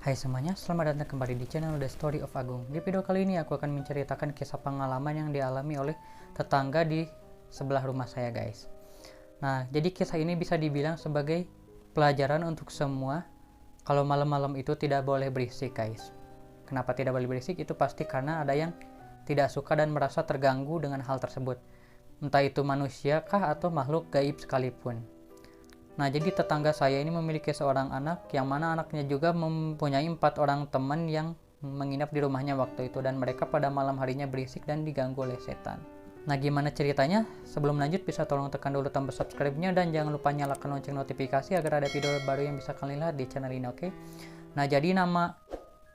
Hai semuanya, selamat datang kembali di channel The Story of Agung. Di video kali ini aku akan menceritakan kisah pengalaman yang dialami oleh tetangga di sebelah rumah saya guys. Nah, jadi kisah ini bisa dibilang sebagai pelajaran untuk semua. Kalau malam-malam itu tidak boleh berisik guys. Kenapa tidak boleh berisik? Itu pasti karena ada yang tidak suka dan merasa terganggu dengan hal tersebut. Entah itu manusia kah atau makhluk gaib sekalipun. Nah, jadi tetangga saya ini memiliki seorang anak, yang mana anaknya juga mempunyai 4 orang teman yang menginap di rumahnya waktu itu, dan mereka pada malam harinya berisik dan diganggu oleh setan. Nah, gimana ceritanya? Sebelum lanjut, bisa tolong tekan dulu tombol subscribe-nya dan jangan lupa nyalakan lonceng notifikasi agar ada video baru yang bisa kalian lihat di channel ini, oke? Nah, jadi nama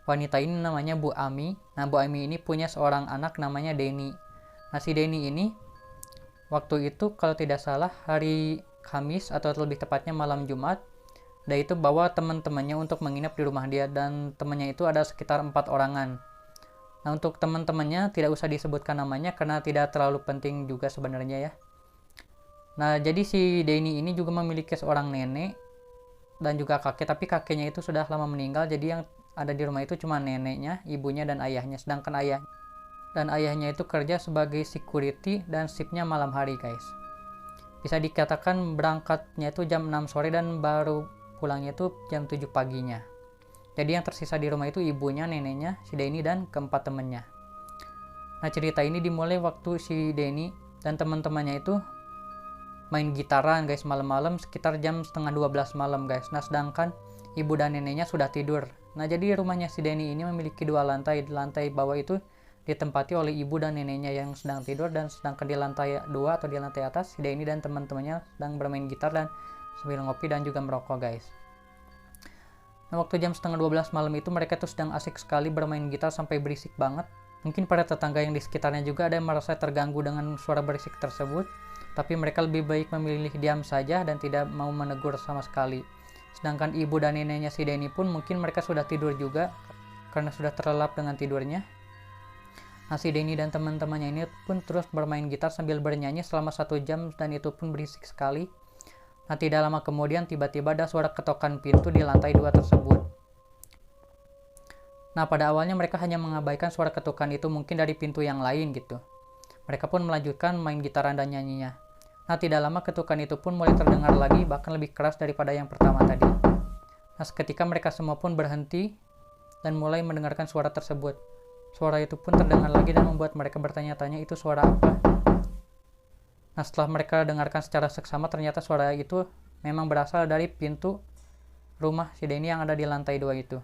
wanita ini namanya Bu Ami. Nah, Bu Ami ini punya seorang anak namanya Denny. Nah, si Denny ini waktu itu kalau tidak salah hari Kamis atau lebih tepatnya malam Jumat, dia itu bawa teman-temannya untuk menginap di rumah dia, dan temannya itu ada sekitar 4 orangan. Nah, untuk teman-temannya tidak usah disebutkan namanya karena tidak terlalu penting juga sebenarnya ya. Nah, jadi si Denny ini juga memiliki seorang nenek dan juga kakek, tapi kakeknya itu sudah lama meninggal, jadi yang ada di rumah itu cuma neneknya, ibunya, dan ayahnya. Sedangkan ayahnya itu kerja sebagai security dan shiftnya malam hari guys. Bisa dikatakan berangkatnya itu jam 6 sore dan baru pulangnya itu jam 7 paginya. Jadi yang tersisa di rumah itu ibunya, neneknya, si Denny, dan keempat temannya. Nah, cerita ini dimulai waktu si Denny dan teman-temannya itu main gitaran guys malam-malam sekitar jam setengah 12 malam guys. Nah, sedangkan ibu dan neneknya sudah tidur. Nah, jadi rumahnya si Denny ini memiliki 2 lantai. Di lantai bawah itu ditempati oleh ibu dan neneknya yang sedang tidur, dan sedangkan di lantai 2 atau di lantai atas si Denny dan teman-temannya sedang bermain gitar dan sambil ngopi dan juga merokok guys. Nah, waktu jam setengah 12 malam itu mereka tuh sedang asik sekali bermain gitar sampai berisik banget. Mungkin para tetangga yang di sekitarnya juga ada yang merasa terganggu dengan suara berisik tersebut, tapi mereka lebih baik memilih diam saja dan tidak mau menegur sama sekali. Sedangkan ibu dan neneknya si Denny pun mungkin mereka sudah tidur juga karena sudah terlelap dengan tidurnya. Nah, si Denny dan teman-temannya ini pun terus bermain gitar sambil bernyanyi selama 1 jam, dan itu pun berisik sekali. Nah, tidak lama kemudian tiba-tiba ada suara ketokan pintu di lantai 2 tersebut. Nah, pada awalnya mereka hanya mengabaikan suara ketukan itu mungkin dari pintu yang lain gitu. Mereka pun melanjutkan main gitaran dan nyanyinya. Nah, tidak lama ketukan itu pun mulai terdengar lagi, bahkan lebih keras daripada yang pertama tadi. Nah, seketika mereka semua pun berhenti dan mulai mendengarkan suara tersebut. Suara itu pun terdengar lagi dan membuat mereka bertanya-tanya itu suara apa. Nah, setelah mereka dengarkan secara seksama, ternyata suara itu memang berasal dari pintu rumah si Denny yang ada di lantai 2 itu.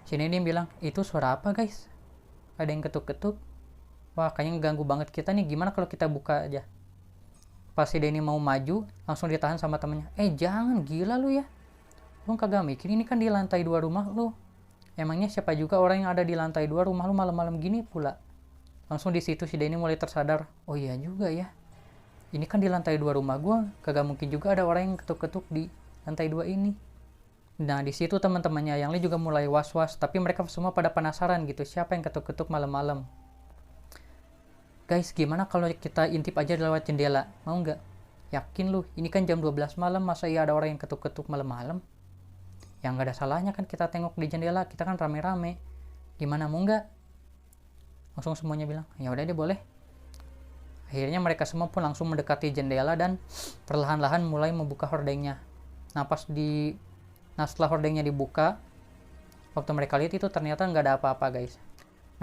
Si Denny bilang, itu suara apa guys? Ada yang ketuk-ketuk. Wah, kayaknya ganggu banget kita nih, gimana kalau kita buka aja? Pas si Denny mau maju, langsung ditahan sama temennya. Jangan, gila lu ya. Lu kagak mikir ini kan di lantai 2 rumah lu. Emangnya siapa juga orang yang ada di lantai 2 rumah lu malam-malam gini pula? Langsung di situ si Denny mulai tersadar. Oh iya juga ya. Ini kan di lantai 2 rumah gua, kagak mungkin juga ada orang yang ketuk-ketuk di lantai 2 ini. Nah, di situ teman-temannya yang lain juga mulai was-was, tapi mereka semua pada penasaran gitu, siapa yang ketuk-ketuk malam-malam. Guys, gimana kalau kita intip aja lewat jendela? Mau nggak? Yakin lu? Ini kan jam 12 malam, masa iya ada orang yang ketuk-ketuk malam-malam? Yang nggak ada salahnya kan kita tengok di jendela, kita kan rame-rame. Gimana, mau nggak? Langsung semuanya bilang, ya udah deh boleh. Akhirnya mereka semua pun langsung mendekati jendela dan perlahan-lahan mulai membuka hordengnya. Nah, setelah hordengnya dibuka, waktu mereka lihat itu ternyata nggak ada apa-apa guys.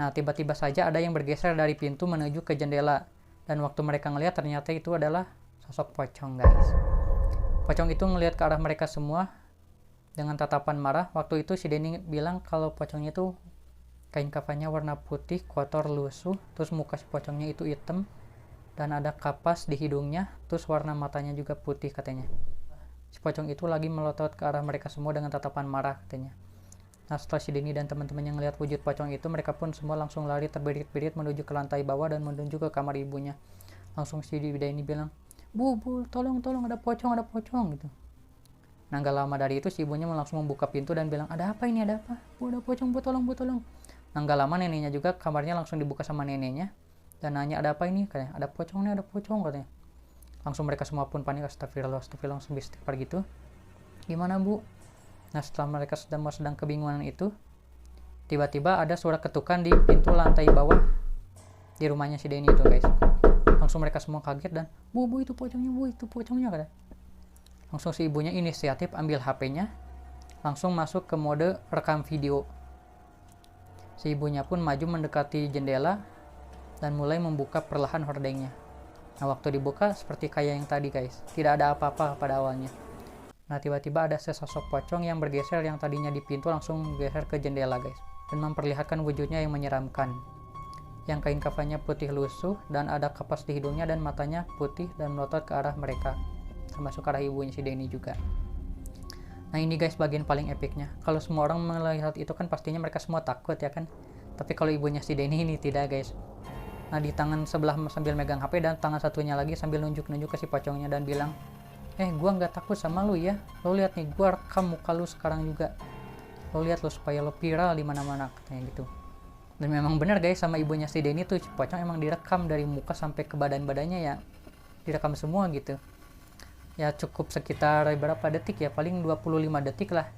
Nah, tiba-tiba saja ada yang bergeser dari pintu menuju ke jendela, dan waktu mereka ngelihat ternyata itu adalah sosok pocong guys. Pocong itu ngelihat ke arah mereka semua dengan tatapan marah. Waktu itu si Denny bilang kalau pocongnya itu kain kafannya warna putih, kotor, lusuh, terus muka si pocongnya itu hitam dan ada kapas di hidungnya, terus warna matanya juga putih katanya. Si pocong itu lagi melotot ke arah mereka semua dengan tatapan marah katanya. Nah, setelah si Denny dan teman-temannya ngelihat wujud pocong itu, mereka pun semua langsung lari terbirit-birit menuju ke lantai bawah dan menuju ke kamar ibunya. Langsung si Denny bilang, Bu, tolong ada pocong gitu. Nah, gak lama dari itu si ibunya langsung membuka pintu dan bilang, ada apa ini, ada apa? Bu, ada pocong, bu, tolong. Nah, gak lama neneknya juga kamarnya langsung dibuka sama neneknya dan nanya, ada apa ini? Katanya, ada pocong katanya. Langsung mereka semua pun panik, astagfirullah langsung istighfar gitu. Gimana bu? Nah setelah mereka sedang kebingungan itu, tiba-tiba ada suara ketukan di pintu lantai bawah di rumahnya si Denny itu guys. Langsung mereka semua kaget dan bu itu pocongnya kan. Langsung si ibunya inisiatif ambil HP-nya, langsung masuk ke mode rekam video. Si ibunya pun maju mendekati jendela dan mulai membuka perlahan hordengnya. Nah waktu dibuka seperti kayak yang tadi guys, tidak ada apa-apa pada awalnya. Nah tiba-tiba ada sesosok pocong yang bergeser yang tadinya di pintu langsung geser ke jendela guys, dan memperlihatkan wujudnya yang menyeramkan. Yang kain kafannya putih lusuh dan ada kapas di hidungnya dan matanya putih dan melotot ke arah mereka, termasuk ke arah ibunya si Denny juga. Nah ini guys bagian paling epicnya. Kalau semua orang melihat itu kan pastinya mereka semua takut ya kan. Tapi kalau ibunya si Denny ini tidak guys. Nah di tangan sebelah sambil megang HP dan tangan satunya lagi sambil nunjuk-nunjuk ke si pocongnya dan bilang, gua nggak takut sama lu ya. Lo lihat nih, gua rekam muka lu sekarang juga. Lo lihat lo supaya lo viral di mana-mana katanya gitu. Dan memang benar guys, sama ibunya si Denny tuh pocong emang direkam dari muka sampai ke badan-badannya ya. Direkam semua gitu. Ya cukup sekitar berapa detik ya, paling 25 detik lah.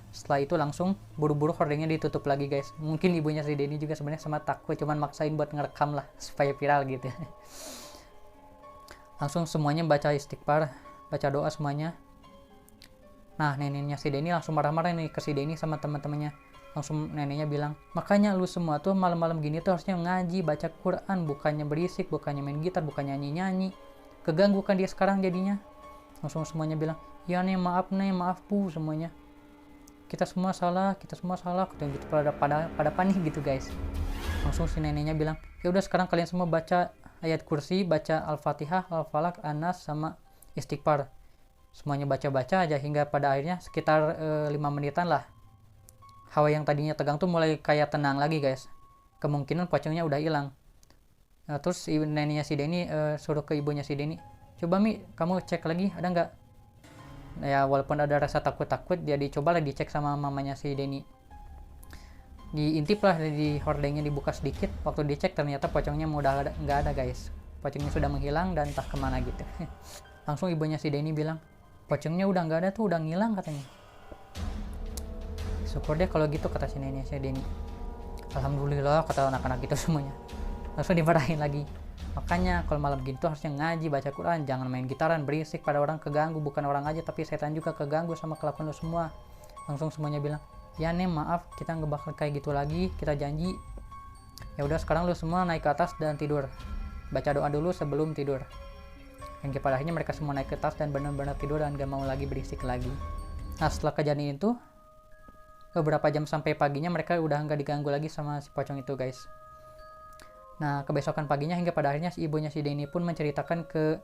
Setelah itu langsung buru-buru hordengnya ditutup lagi guys. Mungkin ibunya si Denny juga sebenarnya sama takut, cuman maksain buat ngerekam lah supaya viral gitu. Langsung semuanya baca istighfar, baca doa semuanya. Nah neneknya si Denny langsung marah-marah nih ke si Denny sama teman-temannya. Langsung neneknya bilang, makanya lu semua tuh malam-malam gini tuh harusnya ngaji, baca Quran, bukannya berisik, bukannya main gitar, bukannya nyanyi-nyanyi. Keganggu kan dia sekarang jadinya. Langsung semuanya bilang, ya nih maaf bu semuanya. Kita semua salah katanya gitu, pada panik gitu guys. Langsung si neneknya bilang, ya udah sekarang kalian semua baca ayat kursi, baca Al-Fatihah, Al-Falaq, An-Nas sama istighfar. Semuanya baca-baca aja hingga pada akhirnya sekitar 5 menitan lah. Hawa yang tadinya tegang tuh mulai kayak tenang lagi guys. Kemungkinan pocongnya udah hilang. Nah, terus neneknya si Denny suruh ke ibunya si Denny, coba Mi, kamu cek lagi ada nggak. Ya walaupun ada rasa takut-takut, dia dicoba lah dicek sama mamanya si Denny. Diintip lah di hordengnya dibuka sedikit. Waktu dicek ternyata pocongnya udah nggak ada guys. Pocongnya sudah menghilang dan entah kemana gitu. Langsung ibunya si Denny bilang, pocongnya udah nggak ada tuh, udah ngilang katanya. Syukur deh kalau gitu kata si neneknya si Denny. Alhamdulillah kata anak-anak itu semuanya. Langsung dimarahin lagi. Makanya kalau malam gitu harusnya ngaji, baca Quran, jangan main gitaran berisik, pada orang keganggu, bukan orang aja tapi setan juga keganggu sama kelakuan lu semua. Langsung semuanya bilang, ya nih maaf, kita nggak bakal kayak gitu lagi, kita janji. Ya udah sekarang lu semua naik ke atas dan tidur. Baca doa dulu sebelum tidur. Yang pada akhirnya mereka semua naik ke atas dan benar-benar tidur dan gak mau lagi berisik lagi. Nah setelah kejadian itu, beberapa jam sampai paginya mereka udah nggak diganggu lagi sama si pocong itu guys. Nah kebesokan paginya hingga pada akhirnya si ibunya si Denny pun menceritakan ke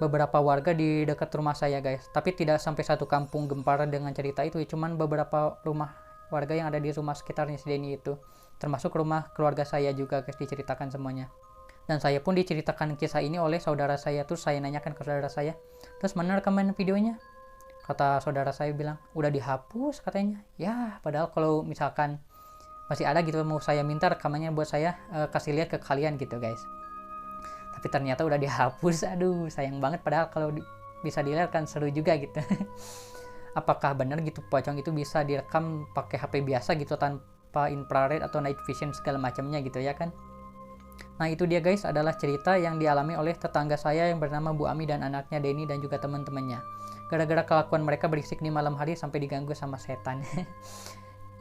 beberapa warga di dekat rumah saya guys. Tapi tidak sampai satu kampung gempar dengan cerita itu, cuman beberapa rumah warga yang ada di rumah sekitarnya si Denny itu, termasuk rumah keluarga saya juga guys, diceritakan semuanya. Dan saya pun diceritakan kisah ini oleh saudara saya. Terus saya nanyakan ke saudara saya, terus mana rekaman videonya? Kata saudara saya bilang, udah dihapus katanya. Ya padahal kalau misalkan masih ada gitu, mau saya minta rekamannya buat saya kasih lihat ke kalian gitu guys. Tapi ternyata udah dihapus. Aduh sayang banget, padahal kalau bisa dilihat kan seru juga gitu. Apakah benar gitu pocong itu bisa direkam pakai HP biasa gitu tanpa infrared atau night vision segala macamnya gitu ya kan. Nah itu dia guys, adalah cerita yang dialami oleh tetangga saya yang bernama Bu Ami dan anaknya Denny dan juga teman-temannya. Gara-gara kelakuan mereka berisik di malam hari sampai diganggu sama setan.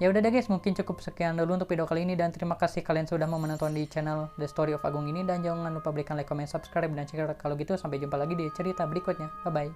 Ya udah deh guys, mungkin cukup sekian dulu untuk video kali ini, dan terima kasih kalian sudah mau menonton di channel The Story of Agung ini, dan jangan lupa berikan like, comment, subscribe, dan share kalau gitu. Sampai jumpa lagi di cerita berikutnya. Bye bye.